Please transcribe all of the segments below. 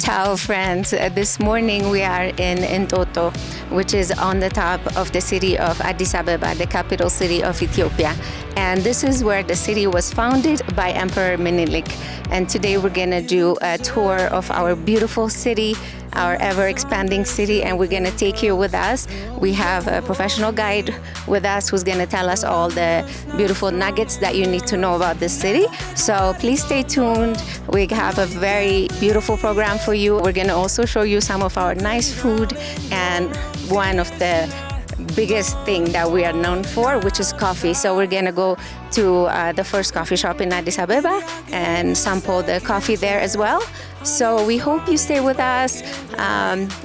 Ciao friends, this morning we are in Entoto, which is on the top of the city of Addis Ababa, the capital city of Ethiopia. And this is where the city was founded by Emperor Menelik. And today we're gonna do a tour of our beautiful city, our ever-expanding city, and we're gonna take you with us. We have a professional guide with us who's gonna tell us all the beautiful nuggets that you need to know about this city. So please stay tuned. We have a very beautiful program for you. We're gonna also show you some of our nice food and one of the biggest thing that we are known for, which is coffee. So we're gonna go to the first coffee shop in Addis Ababa and sample the coffee there as well. So we hope you stay with us,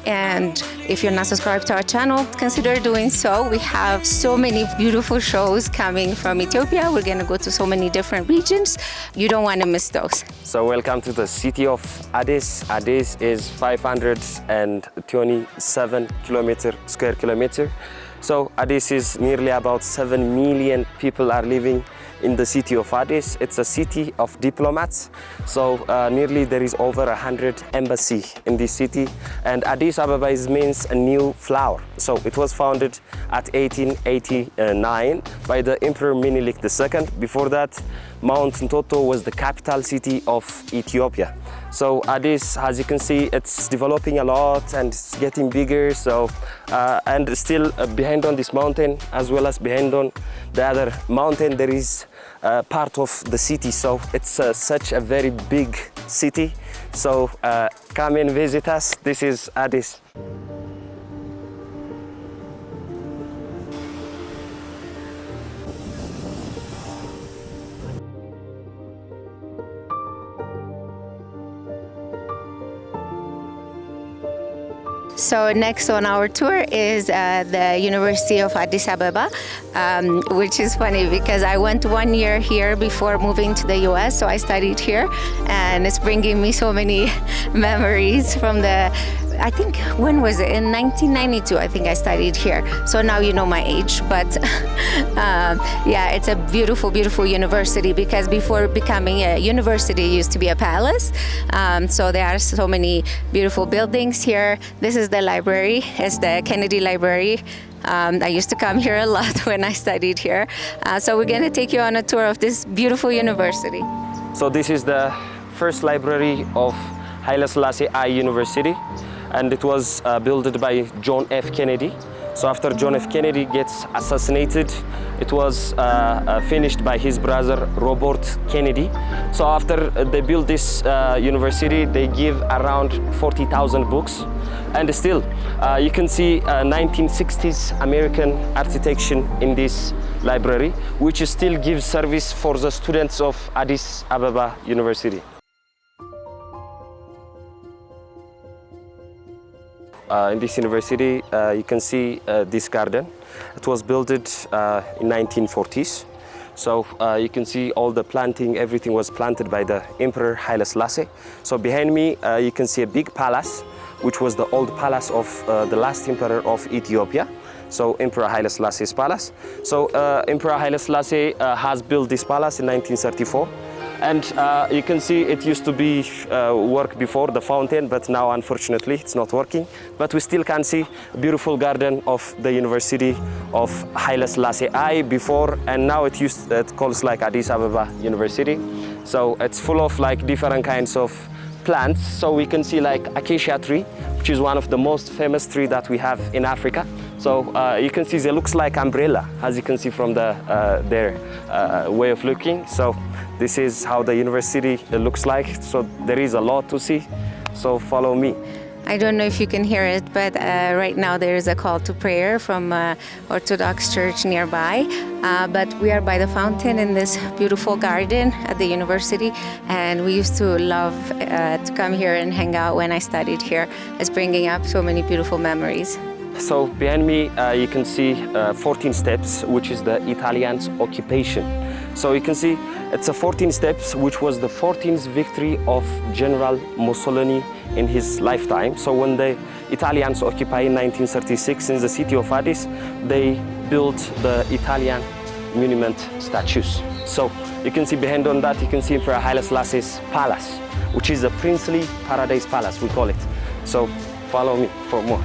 and if you're not subscribed to our channel, consider doing so. We have so many beautiful shows coming from Ethiopia. We're gonna go to so many different regions. You don't wanna miss those. So welcome to the city of Addis. Addis is 527 square kilometer. So Addis is nearly about 7 million people are living in the city of Addis. It's a city of diplomats. So nearly there is over 100 embassies in this city. And Addis Ababa means a new flower. So it was founded at 1889 by the Emperor Menelik II. Before that, Mount Entoto was the capital city of Ethiopia. So Addis, as you can see, it's developing a lot and it's getting bigger. So and still behind on this mountain, as well as behind on the other mountain, there is part of the city. So it's such a very big city. So come and visit us. This is Addis. So next on our tour is the University of Addis Ababa, which is funny because I went 1 year here before moving to the US, so I studied here, and it's bringing me so many memories from I think, when was it? In 1992, I think I studied here. So now you know my age, but yeah, it's a beautiful, beautiful university because before becoming a university, it used to be a palace. So there are so many beautiful buildings here. This is the library. It's the Kennedy Library. I used to come here a lot when I studied here. So we're gonna take you on a tour of this beautiful university. So this is the first library of Haile Selassie I University. And it was built by John F. Kennedy. So after John F. Kennedy gets assassinated, it was finished by his brother Robert Kennedy. So after they built this university, they give around 40,000 books. And still, you can see 1960s American architecture in this library, which still gives service for the students of Addis Ababa University. In this university, you can see this garden. It was built in 1940s. So you can see all the planting, everything was planted by the Emperor Haile Selassie. So behind me, you can see a big palace, which was the old palace of the last emperor of Ethiopia. So Emperor Haile Selassie's palace. So Emperor Haile Selassie has built this palace in 1934. And you can see it used to be work before, the fountain, but now unfortunately it's not working. But we still can see a beautiful garden of the University of Haile Selassie I before, and now it calls like Addis Ababa University. So it's full of like different kinds of plants. So we can see like acacia tree, which is one of the most famous tree that we have in Africa. So you can see it looks like umbrella, as you can see from their way of looking. So this is how the university looks like. So there is a lot to see. So follow me. I don't know if you can hear it, but right now there is a call to prayer from Orthodox church nearby. But we are by the fountain in this beautiful garden at the university, and we used to love to come here and hang out when I studied here. It's bringing up so many beautiful memories. So behind me, you can see 14 steps, which is the Italians' occupation. So you can see it's a 14 steps, which was the 14th victory of General Mussolini in his lifetime. So when the Italians occupied in 1936 in the city of Addis, they built the Italian monument statues. So you can see behind on that, you can see Emperor Haile Selassie's palace, which is a princely paradise palace, we call it. So follow me for more.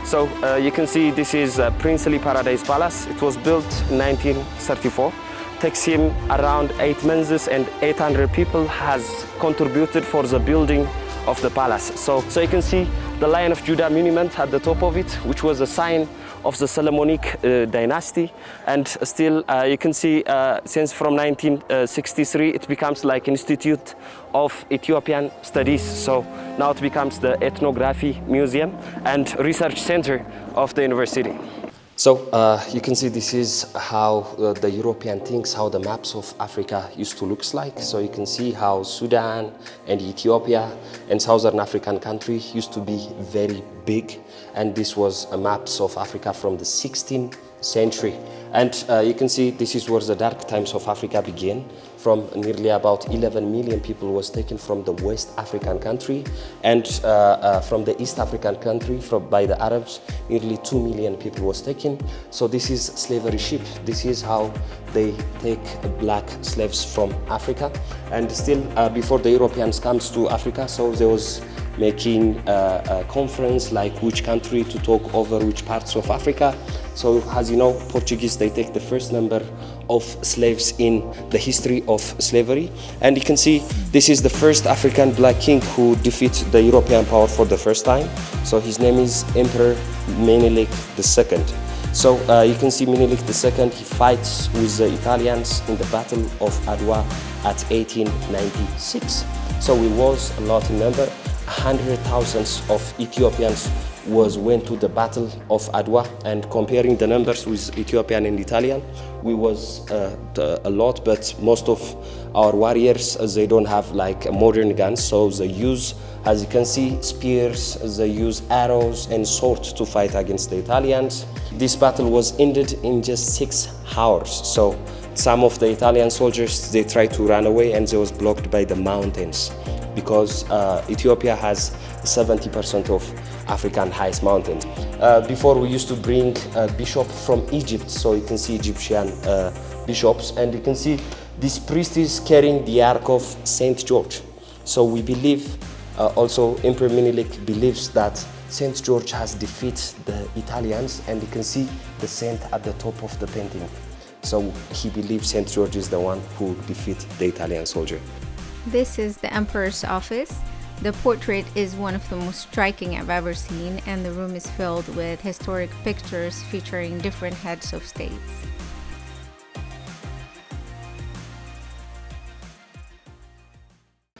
So you can see this is a princely paradise palace. It was built in 1934. Takes him around 8 months, and 800 people has contributed for the building of the palace. So you can see the Lion of Judah monument at the top of it, which was a sign of the Solomonic dynasty. And still you can see since from 1963 it becomes like Institute of Ethiopian Studies. So now it becomes the Ethnographic Museum and Research Center of the university. So you can see this is how the European thinks how the maps of Africa used to look like. So you can see how Sudan and Ethiopia and Southern African country used to be very big, and this was a maps of Africa from the 16th century. And you can see this is where the dark times of Africa began. From nearly about 11 million people was taken from the West African country, and from the East African country by the Arabs, nearly 2 million people was taken. So this is slavery ship. This is how they take black slaves from Africa. And still before the Europeans comes to Africa, so there was making a conference like which country to talk over which parts of Africa. So as you know, Portuguese, they take the first number of slaves in the history of slavery. And you can see this is the first African black king who defeats the European power for the first time. So his name is Emperor Menelik II. So you can see Menelik II, he fights with the Italians in the Battle of Adwa at 1896. So we was a lot in number. 100,000 of Ethiopians went to the Battle of Adwa, and comparing the numbers with Ethiopian and Italian, we was a lot, but most of our warriors, they don't have like modern guns, so they use, as you can see, spears, they use arrows and swords to fight against the Italians. This battle was ended in just 6 hours. So some of the Italian soldiers, they tried to run away, and they was blocked by the mountains, because Ethiopia has 70% of African highest mountains. Before we used to bring a bishop from Egypt, so you can see Egyptian bishops, and you can see this priest is carrying the Ark of Saint George. So we believe, also Emperor Menelik believes that Saint George has defeated the Italians, and you can see the saint at the top of the painting. So he believes Saint George is the one who defeated the Italian soldier. This is the Emperor's office. The portrait is one of the most striking I've ever seen, and the room is filled with historic pictures featuring different heads of states.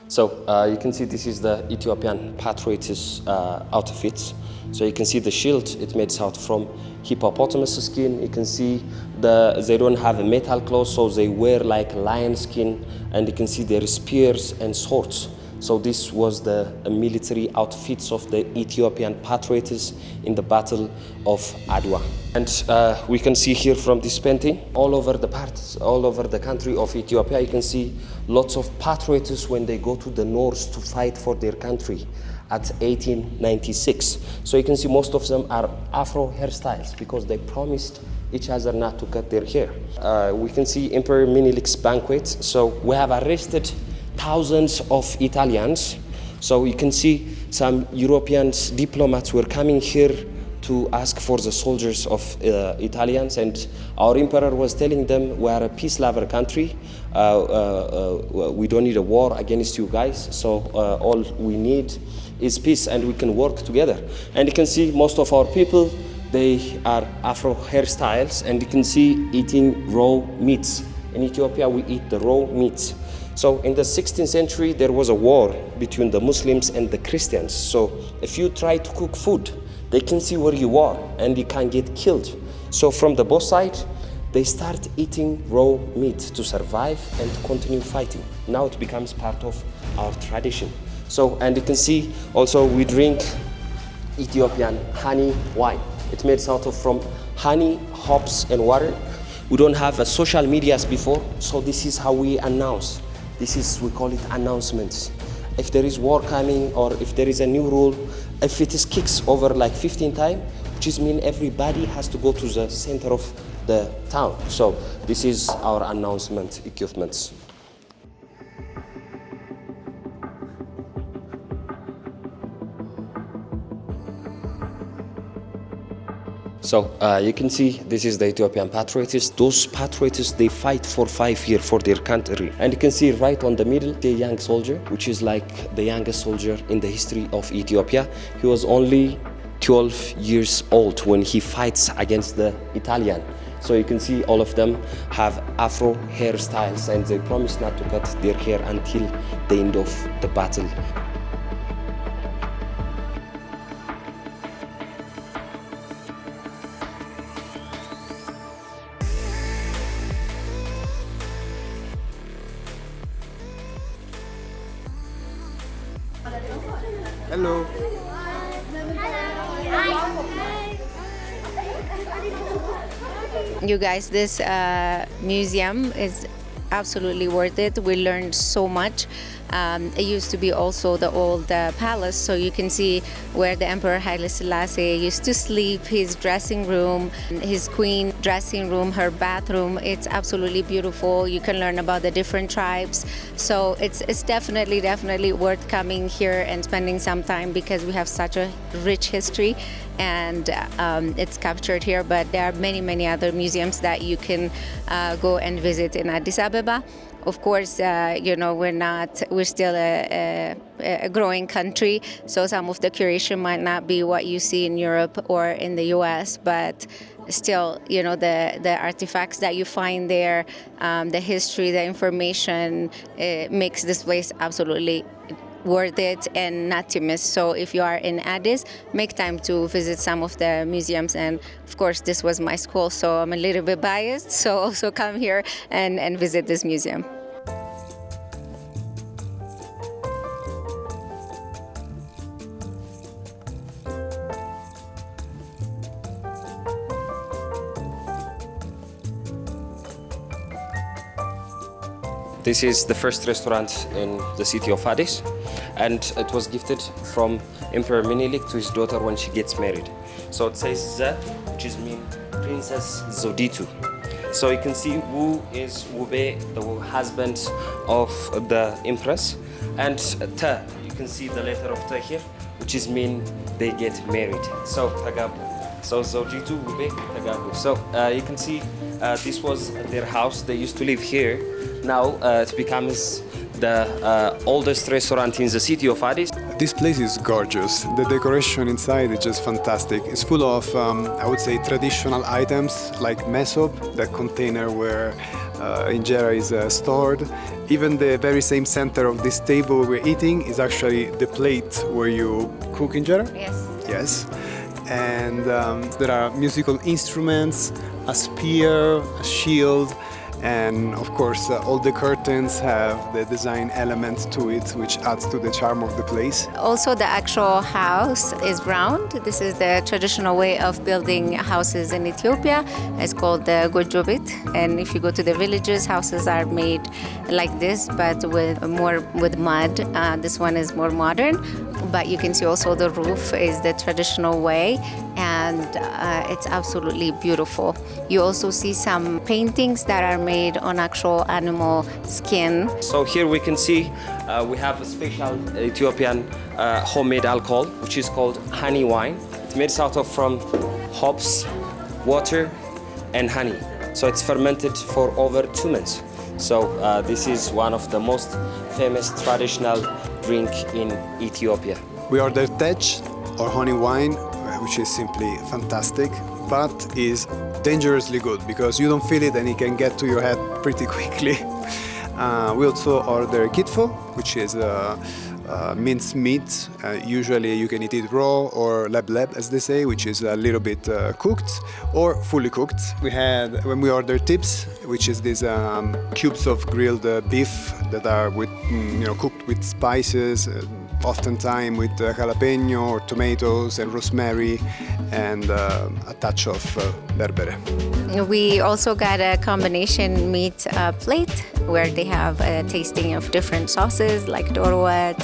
So you can see this is the Ethiopian patriots outfits. So you can see the shield, it made out from hippopotamus skin. You can see they don't have a metal clothes, so they wear like lion skin, and you can see their spears and swords. So this was the military outfits of the Ethiopian patriots in the Battle of Adwa. And we can see here from this painting, all over the country of Ethiopia, you can see lots of patriots when they go to the north to fight for their country at 1896. So you can see most of them are Afro hairstyles, because they promised each other not to cut their hair. We can see Emperor Menelik's banquet. So we have arrested thousands of Italians. So you can see some European diplomats were coming here to ask for the soldiers of Italians, and our emperor was telling them, we are a peace lover country, we don't need a war against you guys, so all we need is peace, and we can work together. And you can see most of our people, they are Afro hairstyles, and you can see eating raw meats. In Ethiopia we eat the raw meat. So in the 16th century there was a war between the Muslims and the Christians. So if you try to cook food, they can see where you are and you can get killed. So from the both sides, they start eating raw meat to survive and to continue fighting. Now it becomes part of our tradition. So, and you can see also we drink Ethiopian honey wine. It made out of from honey, hops and water. We don't have a social medias before, so this is how we announce. We call it announcements. If there is war coming or if there is a new rule, if it is kicks over like 15 times, which is mean everybody has to go to the center of the town. So this is our announcement equipments. So you can see this is the Ethiopian patriots. Those patriots, they fight for 5 years for their country. And you can see right on the middle, the young soldier, which is like the youngest soldier in the history of Ethiopia. He was only 12 years old when he fights against the Italian. So you can see all of them have Afro hairstyles, and they promise not to cut their hair until the end of the battle. Hello. You guys, this museum is absolutely worth it. We learned so much. It used to be also the old palace, so you can see where the Emperor Haile Selassie used to sleep, his dressing room, his queen dressing room, her bathroom. It's absolutely beautiful. You can learn about the different tribes. So it's definitely worth coming here and spending some time, because we have such a rich history, and it's captured here. But there are many other museums that you can go and visit in Addis Ababa. Of course, we're still a growing country, so some of the curation might not be what you see in Europe or in the US, but still, the artifacts that you find there, the history, the information, makes this place absolutely worth it and not to miss. So if you are in Addis, make time to visit some of the museums. And of course, this was my school, so I'm a little bit biased, so also come here and visit this museum. This is the first restaurant in the city of Addis, and it was gifted from Emperor Menelik to his daughter when she gets married. So it says Z, which is mean Princess Zoditu. So you can see Wu is Wube, the husband of the Empress, and Ta, you can see the letter of Ta here, which is mean they get married. So Tagabu. So Zoditu, Wube, Tagabu. So you can see this was their house. They used to live here. Now it becomes the oldest restaurant in the city of Addis. This place is gorgeous. The decoration inside is just fantastic. It's full of, I would say, traditional items like mesop, the container where injera is stored. Even the very same center of this table we're eating is actually the plate where you cook injera. Yes. Yes. And there are musical instruments, a spear, a shield, and of course all the curtains have the design element to it, which adds to the charm of the place. Also, the actual house is round. This is the traditional way of building houses in Ethiopia. It's called the gojobit. And if you go to the villages, houses are made like this, but with mud. This one is more modern. But you can see also the roof is the traditional way, and it's absolutely beautiful. You also see some paintings that are made on actual animal skin. So here we can see we have a special Ethiopian homemade alcohol, which is called honey wine. It's made out of from hops, water, and honey. So it's fermented for over 2 months. So this is one of the most famous traditional drink in Ethiopia. We ordered tej, or honey wine, which is simply fantastic, but is dangerously good because you don't feel it and it can get to your head pretty quickly. We also order kitfo, which is minced meat. Usually you can eat it raw or leb, as they say, which is a little bit cooked or fully cooked. When we order tips, which is these cubes of grilled beef that are cooked with spices, oftentimes with jalapeno or tomatoes and rosemary and a touch of berbere. We also got a combination meat plate where they have a tasting of different sauces like dorwat,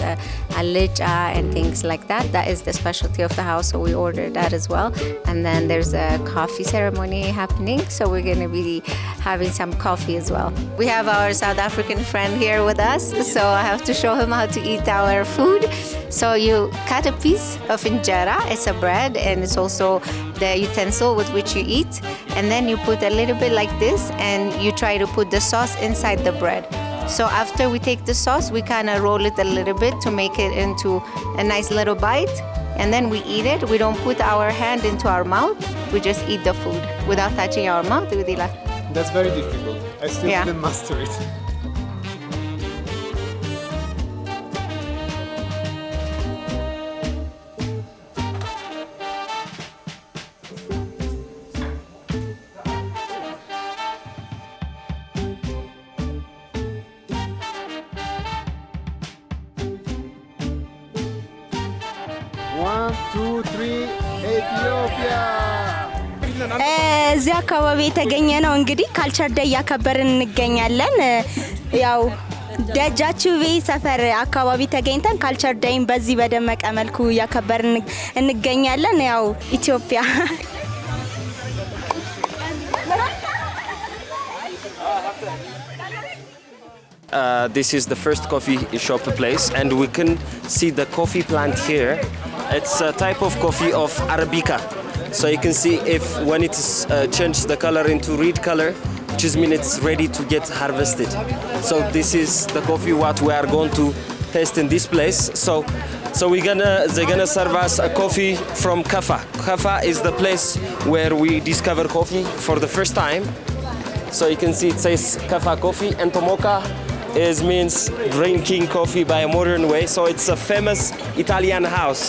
alija, and things like that. That is the specialty of the house, so we ordered that as well. And then there's a coffee ceremony happening, so we're going to be having some coffee as well. We have our South African friend here with us, so I have to show him how to eat our food. So you cut a piece of injera, it's a bread, and it's also the utensil with which you eat. And then you put a little bit like this, and you try to put the sauce inside the bread. So after we take the sauce, we kind of roll it a little bit to make it into a nice little bite. And then we eat it. We don't put our hand into our mouth. We just eat the food without touching our mouth. That's very difficult. I still didn't master it. One, two, three, Ethiopia! እዚህ አካባቢ የተገኘ ነው እንግዲህ ካልቸር ዴይ እያከበርን እንገኛለን። ያው ደጃችቤ ሰፈር አካባቢ ተገኝተን ካልቸር ዴይን በዚህ በደመቀ መልኩ እያከበርን እንገኛለን። ያው ኢትዮጵያ This is the first coffee shop place, and we can see the coffee plant here. It's a type of coffee of Arabica. So you can see if when it's changed the color into red color, which means it's ready to get harvested. So this is the coffee what we are going to taste in this place. So they're gonna serve us a coffee from Kaffa. Kaffa is the place where we discover coffee for the first time. So you can see it says Kaffa coffee, and Tomoka means drinking coffee by a modern way. So it's a famous Italian house.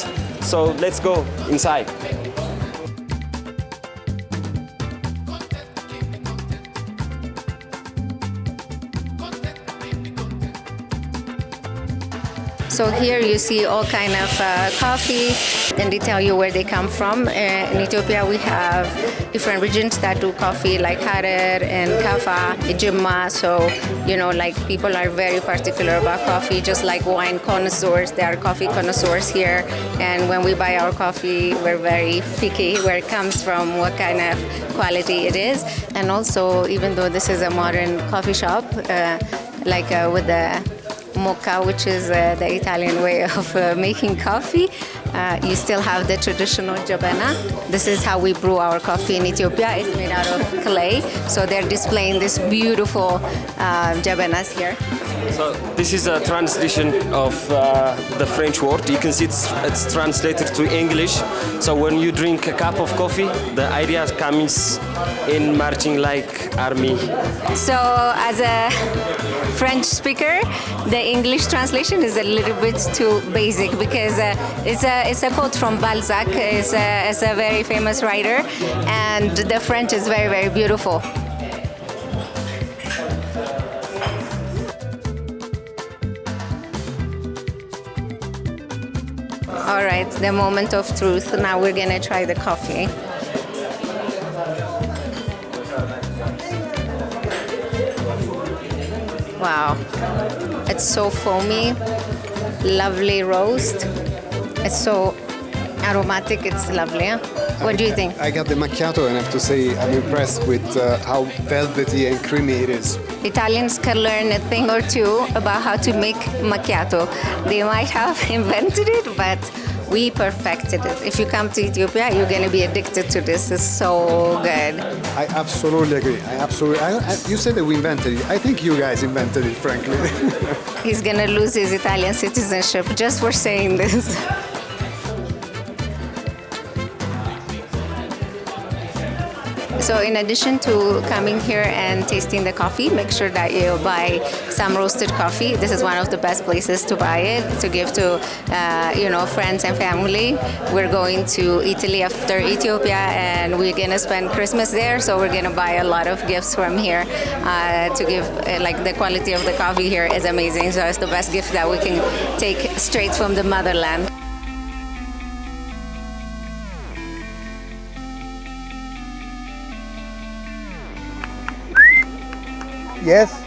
So let's go inside. So here you see all kind of coffee, and they tell you where they come from. In Ethiopia we have different regions that do coffee, like Harar and Kaffa, Jimma. So, you know, like people are very particular about coffee, just like wine connoisseurs. There are coffee connoisseurs here, and when we buy our coffee, we're very picky where it comes from, what kind of quality it is. And also, even though this is a modern coffee shop, with the mocha, which is the Italian way of making coffee, you still have the traditional jabana. This is how we brew our coffee in Ethiopia. It's made out of clay. So they're displaying this beautiful jabanas here. So this is a translation of the French word. You can see it's translated to English. So when you drink a cup of coffee, the idea comes in marching like army. So as a French speaker, the English translation is a little bit too basic because it's a quote from Balzac. It's a very famous writer, and the French is very, very beautiful. All right, the moment of truth. Now we're gonna try the coffee. Wow, it's so foamy, lovely roast. It's so aromatic, it's lovely. Huh? What do you think? I got the macchiato, and I have to say I'm impressed with how velvety and creamy it is. Italians can learn a thing or two about how to make macchiato. They might have invented it, but we perfected it. If you come to Ethiopia, you're going to be addicted to this. It's so good. I absolutely agree. You said that we invented it. I think you guys invented it, frankly. He's going to lose his Italian citizenship just for saying this. So in addition to coming here and tasting the coffee, make sure that you buy some roasted coffee. This is one of the best places to buy it, to give to friends and family. We're going to Italy after Ethiopia, and we're gonna spend Christmas there. So we're gonna buy a lot of gifts from here to give. Like the quality of the coffee here is amazing. So it's the best gift that we can take straight from the motherland. Yes.